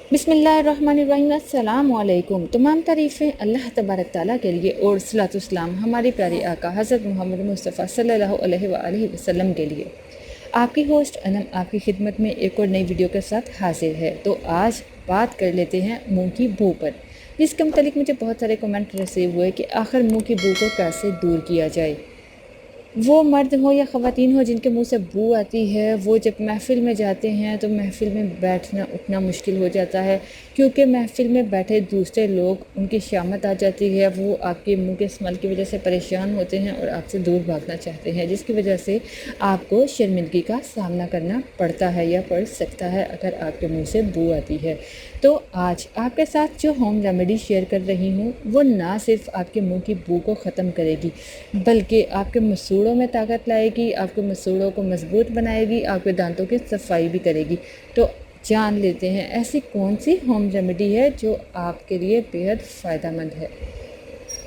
बिस्मिल्लाहिर्रहमानिर्रहीम। अस्सलाम वालेकुम। तमाम तारीफ़ें अल्लाह तबारक ताला के लिए और सलातुस्सलाम हमारे प्यारे आका हज़रत मोहम्मद मुस्तफ़ा सल्लल्लाहु अलैहि वसल्लम के लिए। आपकी होस्ट अनम आपकी खिदमत में एक और नई वीडियो के साथ हाजिर है। तो आज बात कर लेते हैं मुंह की बू पर, जिसके मुतालिक मुझे बहुत सारे कमेंट रिसीव हुए कि आखिर मुंह की बू को कैसे दूर किया जाए। वो मर्द हो या ख़वातीन हो जिनके मुंह से बू आती है, वो जब महफ़िल में जाते हैं तो महफ़िल में बैठना उठना मुश्किल हो जाता है, क्योंकि महफ़िल में बैठे दूसरे लोग उनकी शामत आ जाती है। वो आपके मुंह के स्मेल की वजह से परेशान होते हैं और आपसे दूर भागना चाहते हैं, जिसकी वजह से आपको शर्मिंदगी का सामना करना पड़ता है या पड़ सकता है अगर आपके मुँह से बू आती है। तो आज आपके साथ जो होम रेमेडी शेयर कर रही हूँ वो ना सिर्फ आपके मुंह की बू को ख़त्म करेगी, बल्कि आपके मसूड़ों में ताकत लाएगी, आपके मसूड़ों को मजबूत बनाएगी, आपके दांतों की सफाई भी करेगी। तो जान लेते हैं ऐसी कौन सी होम रेमेडी है जो आपके लिए बेहद फ़ायदेमंद है।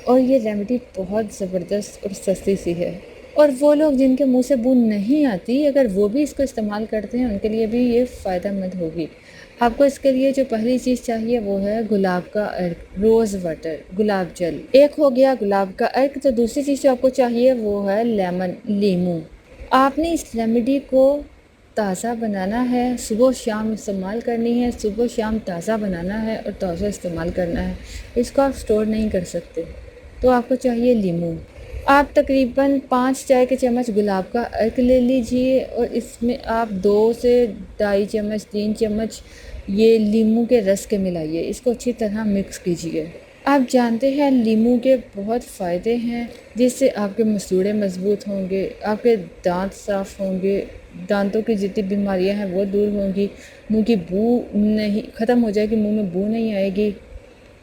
और ये रेमेडी बहुत ज़बरदस्त और सस्ती सी है, और वो लोग जिनके मुंह से बू नहीं आती, अगर वो भी इसको इस्तेमाल करते हैं उनके लिए भी ये फ़ायदेमंद होगी। आपको इसके लिए जो पहली चीज़ चाहिए वो है गुलाब का अर्क, रोज़ वाटर, गुलाब जल। एक हो गया गुलाब का अर्क। तो दूसरी चीज़ जो आपको चाहिए वो है लेमन, नींबू। आपने इस रेमेडी को ताज़ा बनाना है, सुबह शाम इस्तेमाल करनी है, सुबह शाम ताज़ा बनाना है और ताज़ा इस्तेमाल करना है। इसको आप स्टोर नहीं कर सकते। तो आपको चाहिए नींबू। आप तकरीबन 5 चाय के चम्मच गुलाब का अर्क ले लीजिए और इसमें आप 2 से ढाई चम्मच 3 चम्मच ये नींबू के रस के मिलाइए। इसको अच्छी तरह मिक्स कीजिए। आप जानते हैं नींबू के बहुत फ़ायदे हैं, जिससे आपके मसूड़े मज़बूत होंगे, आपके दांत साफ़ होंगे, दांतों की जितनी बीमारियां हैं वो दूर होंगी, मुंह की बू नहीं ख़त्म हो जाएगी, मुंह में बू नहीं आएगी।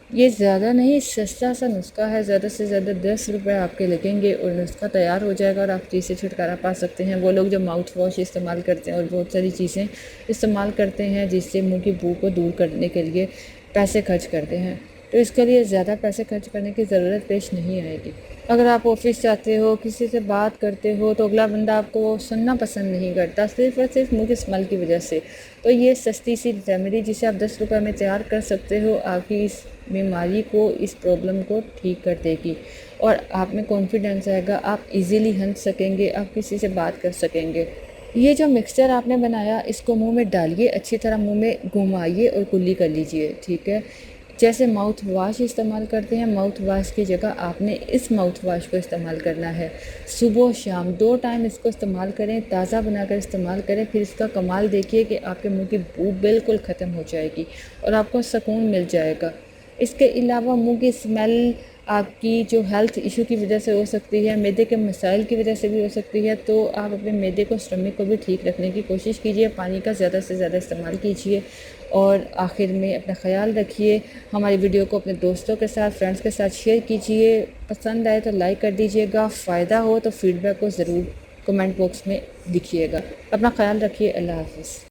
ये ज़्यादा नहीं, सस्ता सा नुस्खा है, ज़्यादा से ज़्यादा 10 रुपये आपके लगेंगे और नुस्खा तैयार हो जाएगा और आप चीज़ से छुटकारा पा सकते हैं। वो लोग जो माउथ वॉश इस्तेमाल करते हैं और बहुत सारी चीज़ें इस्तेमाल करते हैं जिससे मुंह की बू को दूर करने के लिए पैसे खर्च करते हैं, तो इसके लिए ज़्यादा पैसे खर्च करने की ज़रूरत पेश नहीं आएगी। अगर आप ऑफिस जाते हो, किसी से बात करते हो, तो अगला बंदा आपको सुनना पसंद नहीं करता सिर्फ़ और सिर्फ मुंह के स्मेल की वजह से। तो ये सस्ती सी रेमेडी जिसे आप 10 रुपये में तैयार कर सकते हो, आपकी इस बीमारी को, इस प्रॉब्लम को ठीक कर देगी और आप में कॉन्फिडेंस आएगा, आप इजीली हंस सकेंगे, आप किसी से बात कर सकेंगे। ये जो मिक्सचर आपने बनाया इसको मुंह में डालिए, अच्छी तरह मुंह में घुमाइए और कुल्ली कर लीजिए, ठीक है। जैसे माउथ वॉश इस्तेमाल करते हैं, माउथ वॉश की जगह आपने इस माउथ वॉश को इस्तेमाल करना है। सुबह शाम 2 टाइम इसको इस्तेमाल करें, ताज़ा बनाकर इस्तेमाल करें, फिर इसका कमाल देखिए कि आपके मुंह की बू बिल्कुल ख़त्म हो जाएगी और आपको सुकून मिल जाएगा। इसके अलावा मुंह की स्मेल आपकी जो हेल्थ इशू की वजह से हो सकती है, मैदे के मसाइल की वजह से भी हो सकती है, तो आप अपने मैदे को, स्टमक को भी ठीक रखने की कोशिश कीजिए। पानी का ज़्यादा से ज़्यादा इस्तेमाल कीजिए और आखिर में अपना ख़याल रखिए। हमारी वीडियो को अपने दोस्तों के साथ, फ्रेंड्स के साथ शेयर कीजिए। पसंद आए तो लाइक कर दीजिएगा। फ़ायदा हो तो फीडबैक को ज़रूर कमेंट बॉक्स में लिखिएगा। अपना ख़याल रखिए। अल्लाह हाफ़िज़।